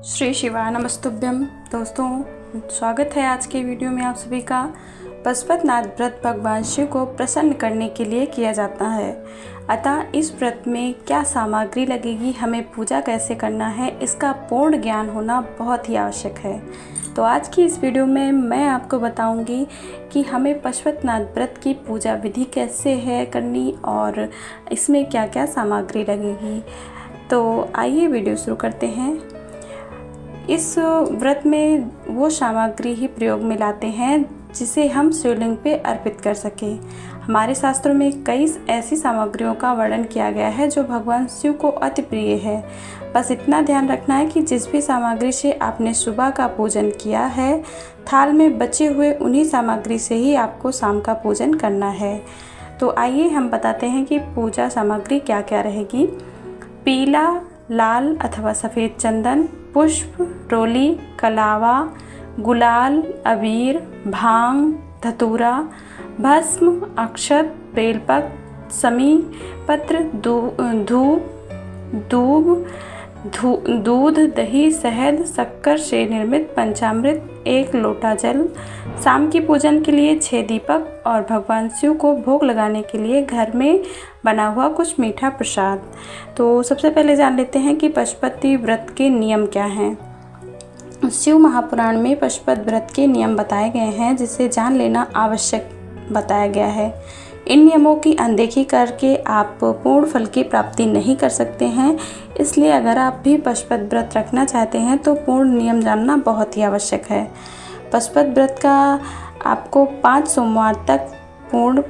श्री शिवाय नमस्तुभ्यम। दोस्तों, स्वागत है आज के वीडियो में आप सभी का। पशुपतिनाथ व्रत भगवान शिव को प्रसन्न करने के लिए किया जाता है। अतः इस व्रत में क्या सामग्री लगेगी, हमें पूजा कैसे करना है, इसका पूर्ण ज्ञान होना बहुत ही आवश्यक है। तो आज की इस वीडियो में मैं आपको बताऊंगी कि हमें पशुपतिनाथ व्रत की पूजा विधि कैसे है करनी और इसमें क्या क्या सामग्री लगेगी। तो आइए वीडियो शुरू करते हैं। इस व्रत में वो सामग्री ही प्रयोग में लाते हैं जिसे हम शिवलिंग पे अर्पित कर सकें। हमारे शास्त्रों में कई ऐसी सामग्रियों का वर्णन किया गया है जो भगवान शिव को अति प्रिय है। बस इतना ध्यान रखना है कि जिस भी सामग्री से आपने सुबह का पूजन किया है, थाल में बचे हुए उन्हीं सामग्री से ही आपको शाम का पूजन करना है। तो आइए हम बताते हैं कि पूजा सामग्री क्या क्या रहेगी। पीला, लाल अथवा सफ़ेद चंदन, पुष्प, रोली, कलावा, गुलाल, अबीर, भांग, धतूरा, भस्म, अक्षत, बेलपत्र, समी पत्र, दूध, दही, शहद, शक्कर से निर्मित पंचामृत, 1 लोटा जल, शाम की पूजन के लिए 6 दीपक और भगवान शिव को भोग लगाने के लिए घर में बना हुआ कुछ मीठा प्रसाद। तो सबसे पहले जान लेते हैं कि पशुपति व्रत के नियम क्या हैं। शिव महापुराण में पशुपति व्रत के नियम बताए गए हैं, जिसे जान लेना आवश्यक बताया गया है। इन नियमों की अनदेखी करके आप पूर्ण फल की प्राप्ति नहीं कर सकते हैं। इसलिए अगर आप भी पशुपति व्रत रखना चाहते हैं तो पूर्ण नियम जानना बहुत ही आवश्यक है। पशुपति व्रत का आपको 5 सोमवार तक पूर्ण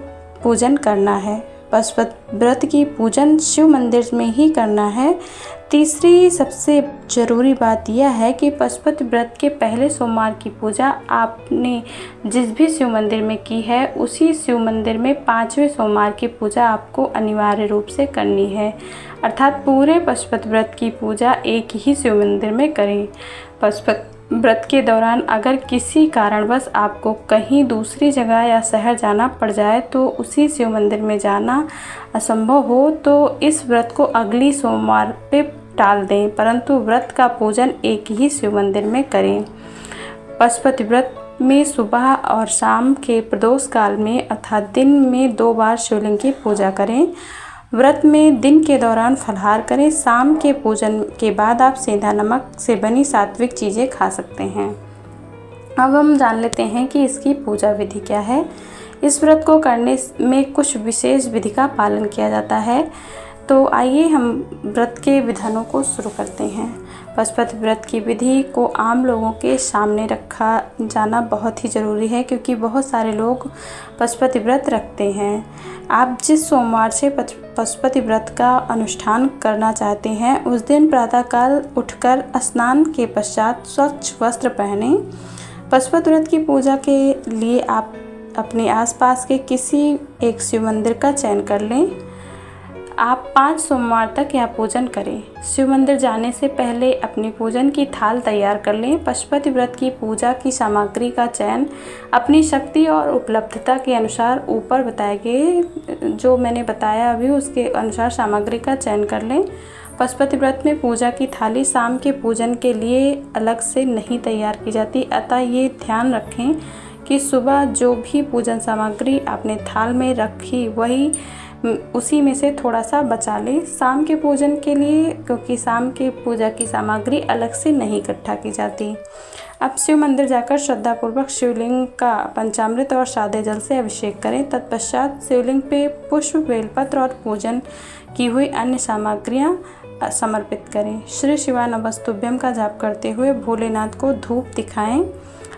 पूजन करना है। पशुपति व्रत की पूजन शिव मंदिर में ही करना है। तीसरी सबसे ज़रूरी बात यह है कि पशुपति व्रत के पहले सोमवार की पूजा आपने जिस भी शिव मंदिर में की है, उसी शिव मंदिर में 5वें सोमवार की पूजा आपको अनिवार्य रूप से करनी है। अर्थात पूरे पशुपति व्रत की पूजा एक ही शिव मंदिर में करें। पशुपति व्रत के दौरान अगर किसी कारणवश आपको कहीं दूसरी जगह या शहर जाना पड़ जाए तो उसी शिव मंदिर में जाना असंभव हो तो इस व्रत को अगली सोमवार पे टाल दें, परंतु व्रत का पूजन एक ही शिव मंदिर में करें। पशुपति व्रत में सुबह और शाम के प्रदोष काल में अर्थात दिन में 2 बार शिवलिंग की पूजा करें। व्रत में दिन के दौरान फलाहार करें। शाम के पूजन के बाद आप सेंधा नमक से बनी सात्विक चीज़ें खा सकते हैं। अब हम जान लेते हैं कि इसकी पूजा विधि क्या है। इस व्रत को करने में कुछ विशेष विधि का पालन किया जाता है। तो आइए हम व्रत के विधानों को शुरू करते हैं। पशुपति व्रत की विधि को आम लोगों के सामने रखा जाना बहुत ही ज़रूरी है, क्योंकि बहुत सारे लोग पशुपति व्रत रखते हैं। आप जिस सोमवार से पशुपति व्रत का अनुष्ठान करना चाहते हैं, उस दिन प्रातःकाल उठकर स्नान के पश्चात स्वच्छ वस्त्र पहनें। पशुपति व्रत की पूजा के लिए आप अपने आसपास के किसी एक शिव मंदिर का चयन कर लें। आप 5 सोमवार तक यह पूजन करें। शिव मंदिर जाने से पहले अपनी पूजन की थाल तैयार कर लें। पशुपति व्रत की पूजा की सामग्री का चयन अपनी शक्ति और उपलब्धता के अनुसार ऊपर बताए गए जो मैंने बताया अभी उसके अनुसार सामग्री का चयन कर लें। पशुपति व्रत में पूजा की थाली शाम के पूजन के लिए अलग से नहीं तैयार की जाती, अतः ये ध्यान रखें कि सुबह जो भी पूजन सामग्री आपने थाल में रखी वही उसी में से थोड़ा सा बचा लें शाम के पूजन के लिए, क्योंकि शाम के पूजा की सामग्री अलग से नहीं इकट्ठा की जाती। अब शिव मंदिर जाकर श्रद्धापूर्वक शिवलिंग का पंचामृत और सादे जल से अभिषेक करें। तत्पश्चात शिवलिंग पे पुष्प, बेलपत्र और पूजन की हुई अन्य सामग्रियाँ समर्पित करें। श्री शिवाय नमस्तुभ्यम का जाप करते हुए भोलेनाथ को धूप दिखाएं।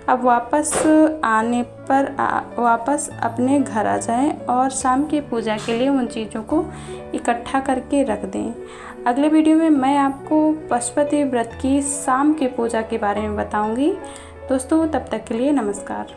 अब वापस आने पर वापस अपने घर आ जाएं और शाम की पूजा के लिए उन चीज़ों को इकट्ठा करके रख दें। अगले वीडियो में मैं आपको पशुपति व्रत की शाम की पूजा के बारे में बताऊंगी। दोस्तों, तब तक के लिए नमस्कार।